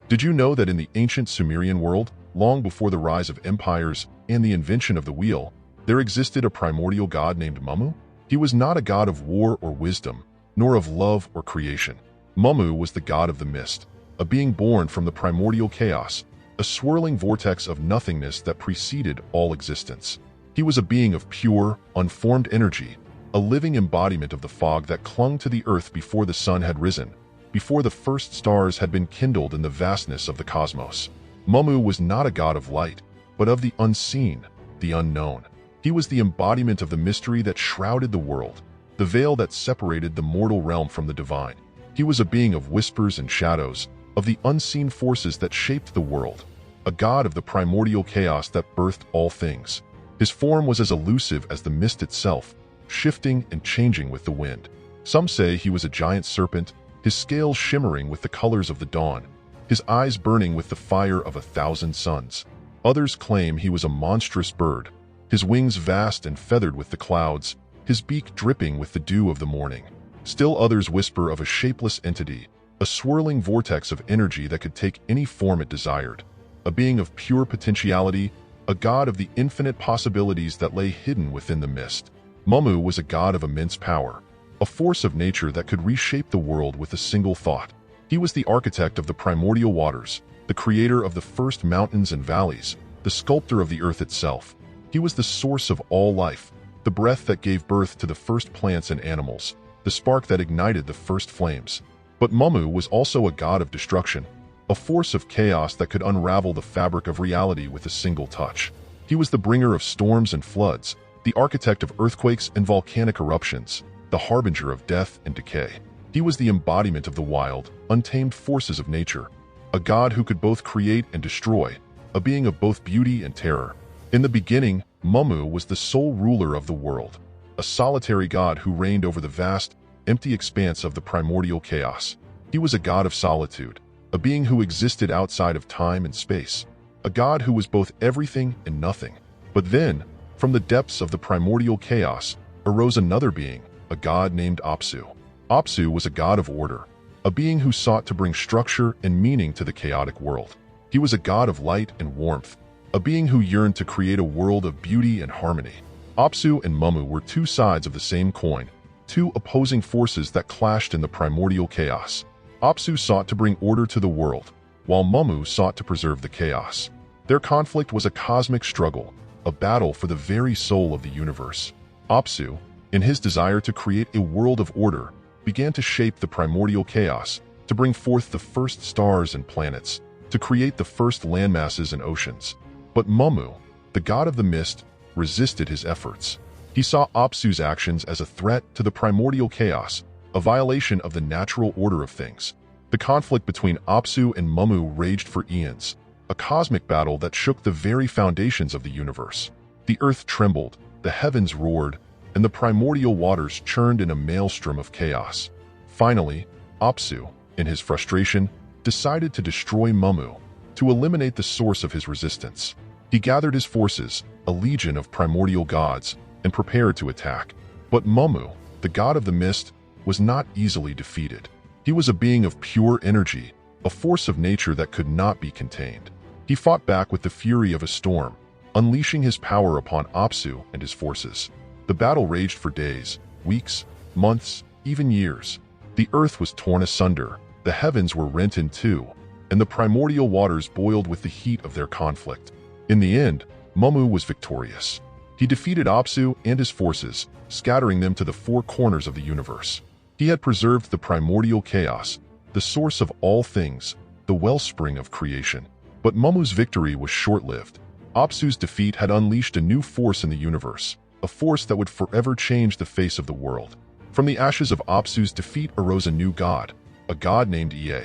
Did you know that in the ancient Sumerian world, long before the rise of empires and the invention of the wheel, there existed a primordial god named Mummu? He was not a god of war or wisdom, nor of love or creation. Mummu was the god of the mist, a being born from the primordial chaos, a swirling vortex of nothingness that preceded all existence. He was a being of pure, unformed energy, a living embodiment of the fog that clung to the earth before the sun had risen, before the first stars had been kindled in the vastness of the cosmos. Mummu was not a god of light, but of the unseen, the unknown. He was the embodiment of the mystery that shrouded the world, the veil that separated the mortal realm from the divine. He was a being of whispers and shadows, of the unseen forces that shaped the world, a god of the primordial chaos that birthed all things. His form was as elusive as the mist itself, shifting and changing with the wind. Some say he was a giant serpent, his scales shimmering with the colors of the dawn, his eyes burning with the fire of 1,000 suns. Others claim he was a monstrous bird, his wings vast and feathered with the clouds, his beak dripping with the dew of the morning. Still others whisper of a shapeless entity, a swirling vortex of energy that could take any form it desired, a being of pure potentiality, a god of the infinite possibilities that lay hidden within the mist. Mummu was a god of immense power, a force of nature that could reshape the world with a single thought. He was the architect of the primordial waters, the creator of the first mountains and valleys, the sculptor of the earth itself. He was the source of all life, the breath that gave birth to the first plants and animals, the spark that ignited the first flames. But Mummu was also a god of destruction, a force of chaos that could unravel the fabric of reality with a single touch. He was the bringer of storms and floods, the architect of earthquakes and volcanic eruptions, the harbinger of death and decay. He was the embodiment of the wild, untamed forces of nature, a god who could both create and destroy, a being of both beauty and terror. In the beginning, Mummu was the sole ruler of the world, a solitary god who reigned over the vast, empty expanse of the primordial chaos. He was a god of solitude, a being who existed outside of time and space, a god who was both everything and nothing. But then, from the depths of the primordial chaos, arose another being, a god named Apsu. Apsu was a god of order, a being who sought to bring structure and meaning to the chaotic world. He was a god of light and warmth, a being who yearned to create a world of beauty and harmony. Apsu and Mummu were two sides of the same coin, two opposing forces that clashed in the primordial chaos. Apsu sought to bring order to the world, while Mummu sought to preserve the chaos. Their conflict was a cosmic struggle, a battle for the very soul of the universe. Apsu, in his desire to create a world of order, began to shape the primordial chaos, to bring forth the first stars and planets, to create the first landmasses and oceans. But Mummu, the god of the mist, resisted his efforts. He saw Apsu's actions as a threat to the primordial chaos, a violation of the natural order of things. The conflict between Apsu and Mummu raged for eons, a cosmic battle that shook the very foundations of the universe. The earth trembled, the heavens roared, and the primordial waters churned in a maelstrom of chaos. Finally, Apsu, in his frustration, decided to destroy Mummu, to eliminate the source of his resistance. He gathered his forces, a legion of primordial gods, and prepared to attack. But Mummu, the god of the mist, was not easily defeated. He was a being of pure energy, a force of nature that could not be contained. He fought back with the fury of a storm, unleashing his power upon Apsu and his forces. The battle raged for days, weeks, months, even years. The earth was torn asunder, the heavens were rent in two, and the primordial waters boiled with the heat of their conflict. In the end, Mummu was victorious. He defeated Apsu and his forces, scattering them to the four corners of the universe. He had preserved the primordial chaos, the source of all things, the wellspring of creation. But Mummu's victory was short-lived. Apsu's defeat had unleashed a new force in the universe, a force that would forever change the face of the world. From the ashes of Apsu's defeat arose a new god, a god named Ea.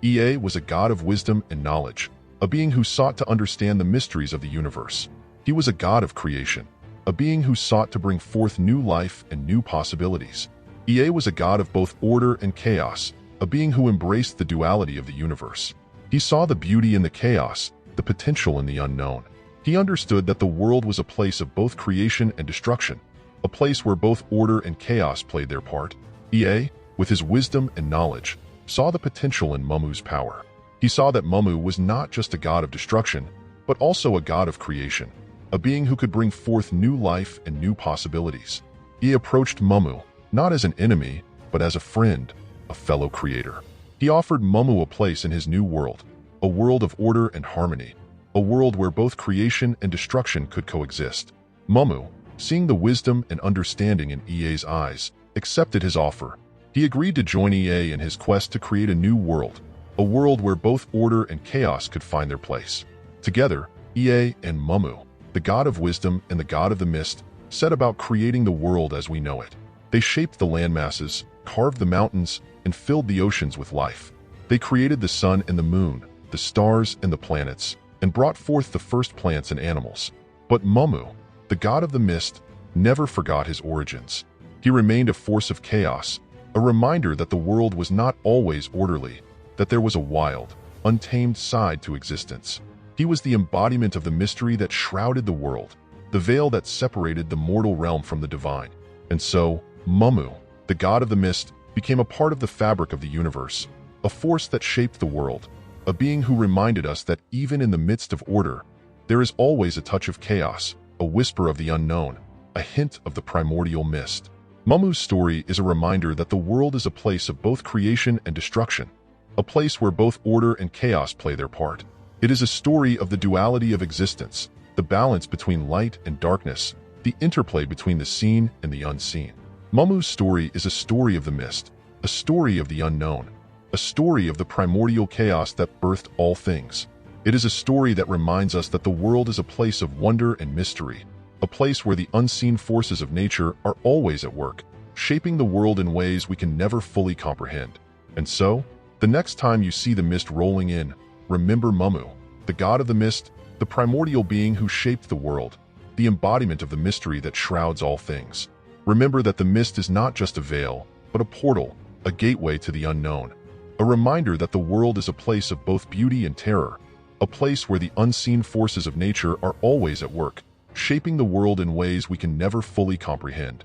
Ea was a god of wisdom and knowledge, a being who sought to understand the mysteries of the universe. He was a god of creation, a being who sought to bring forth new life and new possibilities. Ea was a god of both order and chaos, a being who embraced the duality of the universe. He saw the beauty in the chaos, the potential in the unknown. He understood that the world was a place of both creation and destruction, a place where both order and chaos played their part. Ea, with his wisdom and knowledge, saw the potential in Mummu's power. He saw that Mummu was not just a god of destruction, but also a god of creation, a being who could bring forth new life and new possibilities. He approached Mummu not as an enemy, but as a friend, a fellow creator. He offered Mummu a place in his new world, a world of order and harmony, a world where both creation and destruction could coexist. Mummu, seeing the wisdom and understanding in Ea's eyes, accepted his offer. He agreed to join Ea in his quest to create a new world, a world where both order and chaos could find their place. Together, Ea and Mummu, the god of wisdom and the god of the mist, set about creating the world as we know it. They shaped the landmasses, carved the mountains, and filled the oceans with life. They created the sun and the moon, the stars and the planets, and brought forth the first plants and animals. But Mummu, the god of the mist, never forgot his origins. He remained a force of chaos, a reminder that the world was not always orderly, that there was a wild, untamed side to existence. He was the embodiment of the mystery that shrouded the world, the veil that separated the mortal realm from the divine. And so, Mummu, the god of the mist, became a part of the fabric of the universe, a force that shaped the world, a being who reminded us that even in the midst of order, there is always a touch of chaos, a whisper of the unknown, a hint of the primordial mist. Mummu's story is a reminder that the world is a place of both creation and destruction, a place where both order and chaos play their part. It is a story of the duality of existence, the balance between light and darkness, the interplay between the seen and the unseen. Mummu's story is a story of the mist, a story of the unknown, a story of the primordial chaos that birthed all things. It is a story that reminds us that the world is a place of wonder and mystery, a place where the unseen forces of nature are always at work, shaping the world in ways we can never fully comprehend. And so, the next time you see the mist rolling in, remember Mummu, the god of the mist, the primordial being who shaped the world, the embodiment of the mystery that shrouds all things. Remember that the mist is not just a veil, but a portal, a gateway to the unknown, a reminder that the world is a place of both beauty and terror, a place where the unseen forces of nature are always at work, shaping the world in ways we can never fully comprehend.